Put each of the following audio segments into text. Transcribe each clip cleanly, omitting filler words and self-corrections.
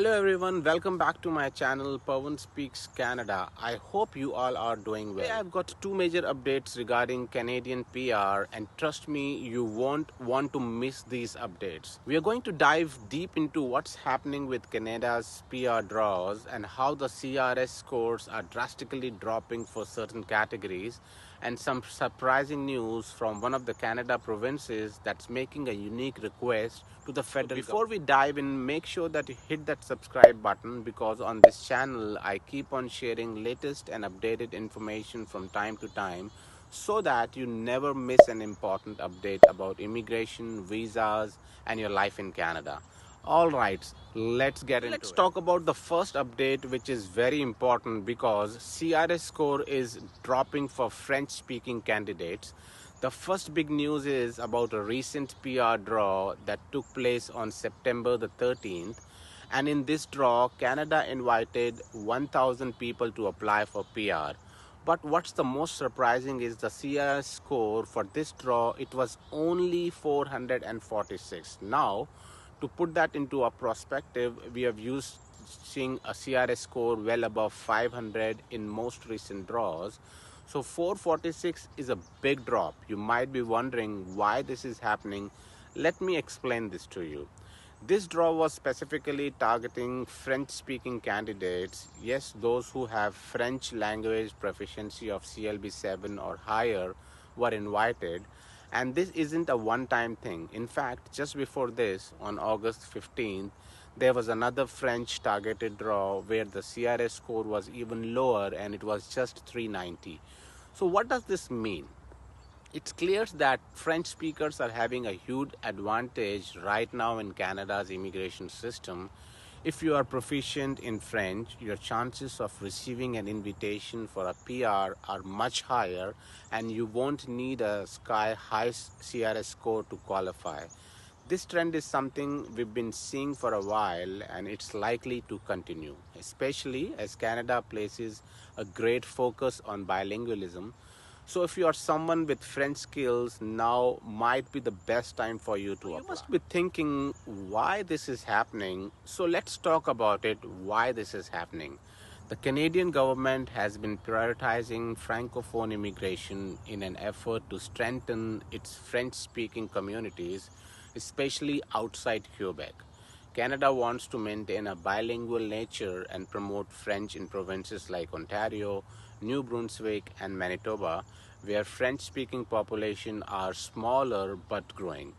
Hello everyone, welcome back to my channel Pawan Speaks Canada. I hope you all are doing well. Today I've got two major updates regarding Canadian PR, and trust me, you won't want to miss these updates. We are going to dive deep into what's happening with Canada's PR draws and how the CRS scores are drastically dropping for certain categories, and some surprising news from one of the Canada provinces that's making a unique request to the federal government. Before we dive in, make sure that you hit that subscribe button, because on this channel I keep on sharing latest and updated information from time to time, so that you never miss an important update about immigration, visas, and your life in Canada. All right, let's get into it. Let's talk about the first update, which is very important because CRS score is dropping for French-speaking candidates. The first big news is about a recent PR draw that took place on September the 13th. And in this draw, Canada invited 1,000 people to apply for PR. But what's the most surprising is the CRS score for this draw, it was only 446. Now, to put that into a perspective, we have used seeing a CRS score well above 500 in most recent draws. So 446 is a big drop. You might be wondering why this is happening. Let me explain this to you. This draw was specifically targeting French-speaking candidates. Yes, those who have French language proficiency of CLB 7 or higher were invited. And this isn't a one-time thing. In fact, just before this, on August 15th, there was another French targeted draw where the CRS score was even lower, and it was just 390. So what does this mean? It's clear that French speakers are having a huge advantage right now in Canada's immigration system. If you are proficient in French, your chances of receiving an invitation for a PR are much higher, and you won't need a sky-high CRS score to qualify. This trend is something we've been seeing for a while, and it's likely to continue, especially as Canada places a great focus on bilingualism. So if you are someone with French skills, now might be the best time for you to apply. You must be thinking why this is happening. So let's talk about it, why this is happening. The Canadian government has been prioritizing Francophone immigration in an effort to strengthen its French-speaking communities, especially outside Quebec. Canada wants to maintain a bilingual nature and promote French in provinces like Ontario, New Brunswick, and Manitoba, where French-speaking populations are smaller but growing.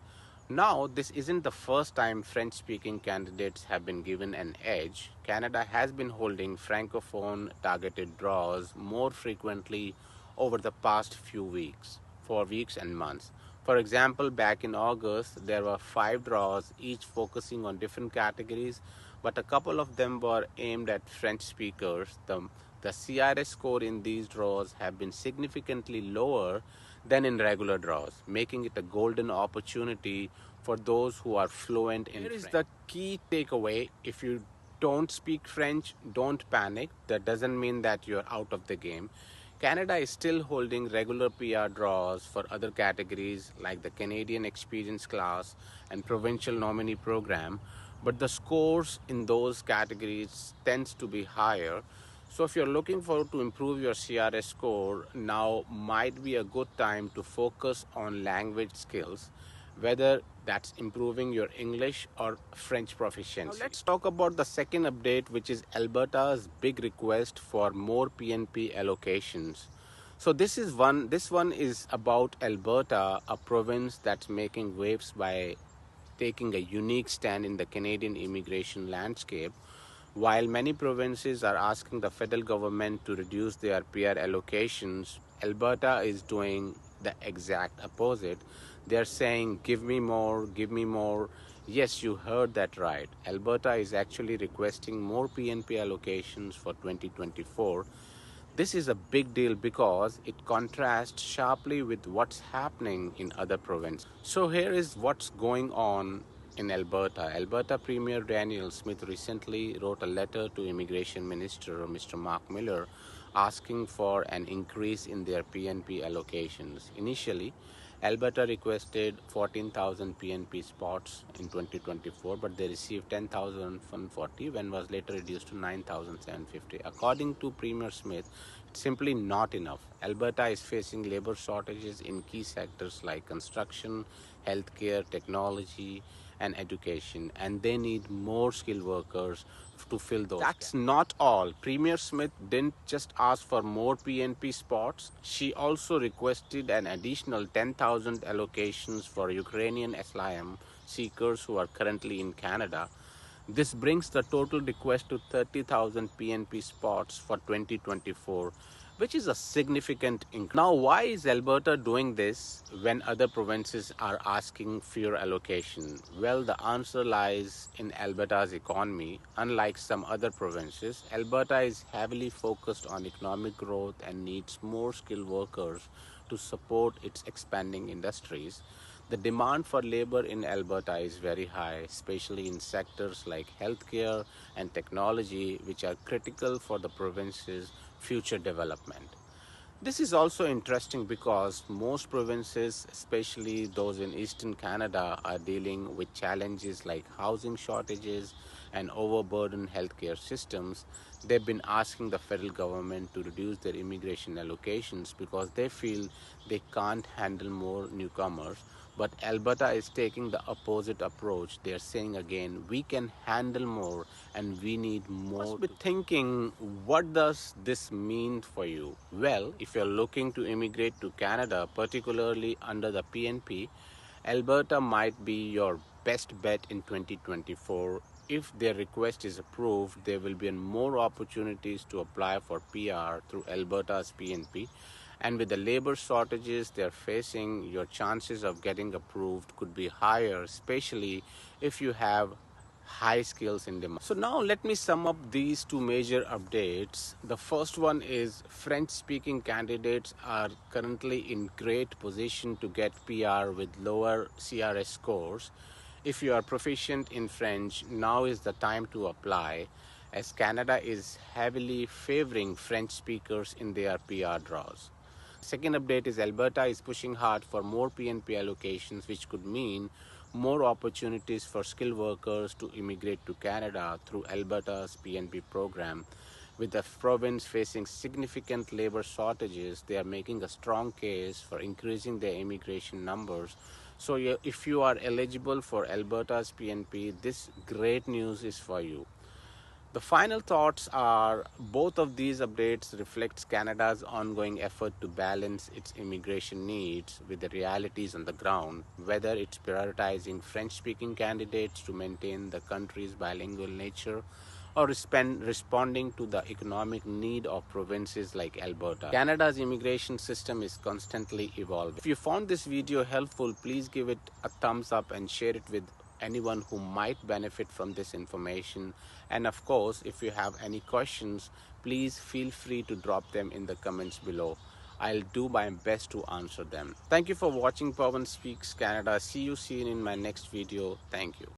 Now, this isn't the first time French-speaking candidates have been given an edge. Canada has been holding Francophone targeted draws more frequently over the past few weeks, for weeks and months. For example, back in August, there were 5 draws, each focusing on different categories, but a couple of them were aimed at French speakers. The CRS score in these draws have been significantly lower than in regular draws, making it a golden opportunity for those who are fluent in French. Here is the key takeaway. If you don't speak French, don't panic. That doesn't mean that you're out of the game. Canada is still holding regular PR draws for other categories like the Canadian Experience Class and Provincial Nominee Program, but the scores in those categories tends to be higher. So if you're looking forward to improve your CRS score, now might be a good time to focus on language skills, whether that's improving your English or French proficiency. Now let's talk about the second update, which is Alberta's big request for more PNP allocations. So this one is about Alberta, a province that's making waves by taking a unique stand in the Canadian immigration landscape. While many provinces are asking the federal government to reduce their PR allocations, Alberta is doing the exact opposite. They're saying, give me more, give me more. Yes, you heard that right. Alberta is actually requesting more PNP allocations for 2024. This is a big deal because it contrasts sharply with what's happening in other provinces. So here is what's going on in Alberta. Alberta Premier Daniel Smith recently wrote a letter to Immigration Minister Mr. Mark Miller asking for an increase in their PNP allocations. Initially, Alberta requested 14,000 PNP spots in 2024, but they received 10,140 when was later reduced to 9,750. According to Premier Smith, it's simply not enough. Alberta is facing labor shortages in key sectors like construction, healthcare, technology, and education, and they need more skilled workers to fill those. That's not all. Premier Smith didn't just ask for more PNP spots, she also requested an additional 10,000 allocations for Ukrainian asylum seekers who are currently in Canada. This brings the total request to 30,000 PNP spots for 2024, which is a significant increase. Now, why is Alberta doing this when other provinces are asking fewer allocation? Well, the answer lies in Alberta's economy. Unlike some other provinces, Alberta is heavily focused on economic growth and needs more skilled workers to support its expanding industries. The demand for labor in Alberta is very high, especially in sectors like healthcare and technology, which are critical for the province's future development. This is also interesting because most provinces, especially those in eastern Canada, are dealing with challenges like housing shortages and overburdened healthcare systems. They've been asking the federal government to reduce their immigration allocations because they feel they can't handle more newcomers. But Alberta is taking the opposite approach. They're saying again, we can handle more and we need more. You must be thinking, what does this mean for you? Well, if you're looking to immigrate to Canada, particularly under the PNP, Alberta might be your best bet in 2024. If their request is approved, there will be more opportunities to apply for PR through Alberta's PNP. And with the labor shortages they're facing, your chances of getting approved could be higher, especially if you have high skills in demand. So now let me sum up these two major updates. The first one is French-speaking candidates are currently in great position to get PR with lower CRS scores. If you are proficient in French, now is the time to apply, as Canada is heavily favoring French speakers in their PR draws. Second update is Alberta is pushing hard for more PNP allocations, which could mean more opportunities for skilled workers to immigrate to Canada through Alberta's PNP program. With the province facing significant labor shortages, they are making a strong case for increasing their immigration numbers. So if you are eligible for Alberta's PNP, this great news is for you. The final thoughts are both of these updates reflects Canada's ongoing effort to balance its immigration needs with the realities on the ground, whether it's prioritizing French-speaking candidates to maintain the country's bilingual nature or responding to the economic need of provinces like Alberta. Canada's immigration system is constantly evolving. If you found this video helpful, please give it a thumbs up and share it with anyone who might benefit from this information. And of course, if you have any questions, please feel free to drop them in the comments below. I'll do my best to answer them. Thank you for watching Pawan Speaks Canada. See you soon in my next video. Thank you.